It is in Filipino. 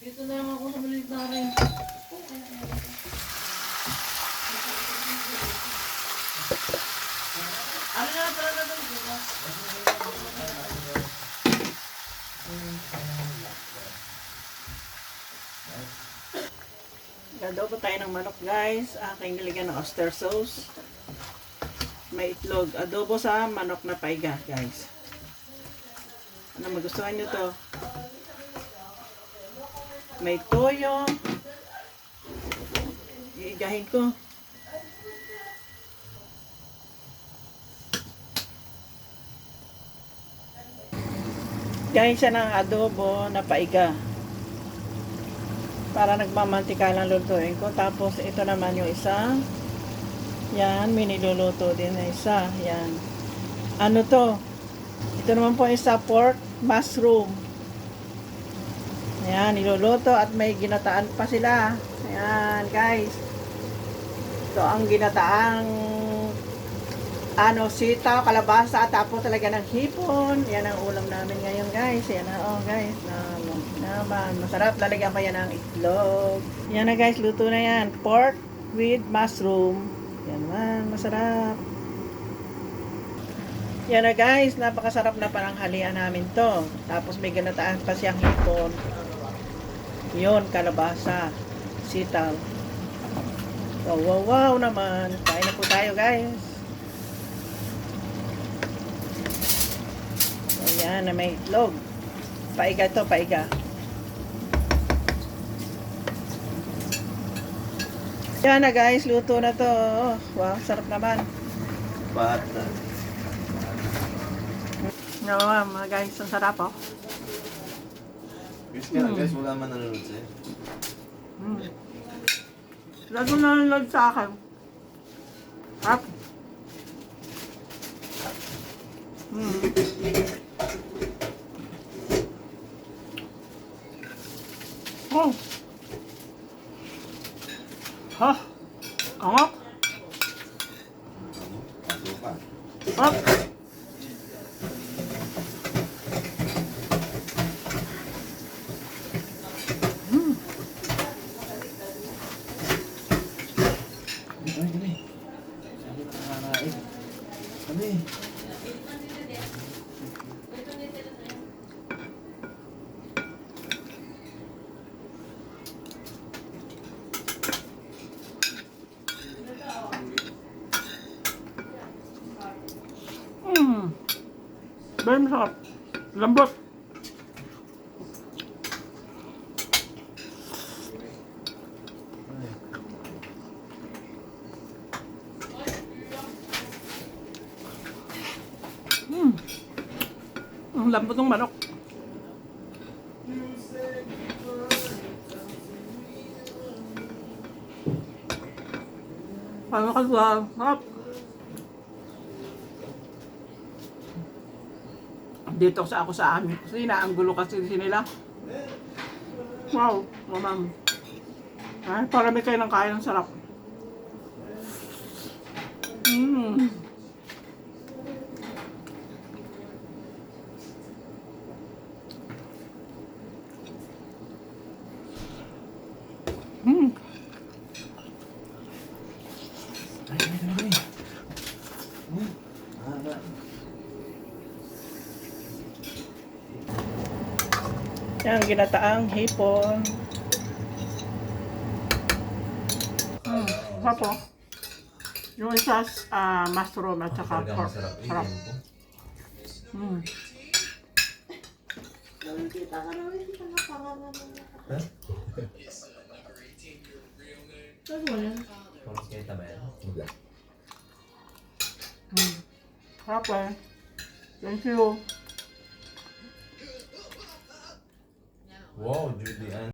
Dito na lang ako sa maliit na rin. Ano na lang talaga doon? Diba? Adobo tayo ng manok guys. Aking nilagyan ng oyster sauce. May itlog. Adobo sa manok na paiga guys. Ano magustuhan nyo to? May toyo. Iigahin ko. Gahin siya ng adobo na paiga. Para nagmamantika lang lutuin ko. Tapos ito naman yung isa. Yan, may niluluto din na isa. Yan. Ano to? Ito naman po isa pork mushroom. Ayan, niluluto at may ginataan pa sila. Ayan, guys. Ito ang ginataang sitaw, kalabasa, tapos talaga ng hipon. Yan ang ulam namin ngayon, guys. Yan na, guys. Naman, masarap. Lalagyan pa yan ng itlog. Yan na, guys. Luto na yan. Pork with mushroom. Yan man, masarap. Yan na, guys. Napakasarap na pananghalian namin to. Tapos may ginataan pa siyang hipon. Yun, kalabasa, sitaw. So, wow naman. Kain na po tayo, guys. So, yan na may itlog. Paiga to, paiga. Yan na, guys. Luto na to. Wow, sarap naman. Bata. No, mga guys, ang sarap, oh. Guys nga guys, wala man nanonood sa'yo. Lalo na nanonood sa akin. Sarap. Oh. Ha? Angak? Paso pa. Sarap. Kami. Sabi na nakakain. Kami. Very masarap. Lambot. Ang lambot ng manok. Paano ka sa sarap? Dito sa ako sa amin. Kasi naanggulo kasi nila. Wow, mamam. Ay, parami kayo ng kain ng sarap. Yan, ginataang hipon. Sarap po. Yung isa, mushroom at saka pork. Sarap. Nakikita ka naman, hindi ka napangalan. Ha? Ano mo yan? Poros kayo tabayan? Wala. Sarap eh. Thank you. Wow, Judy Ann.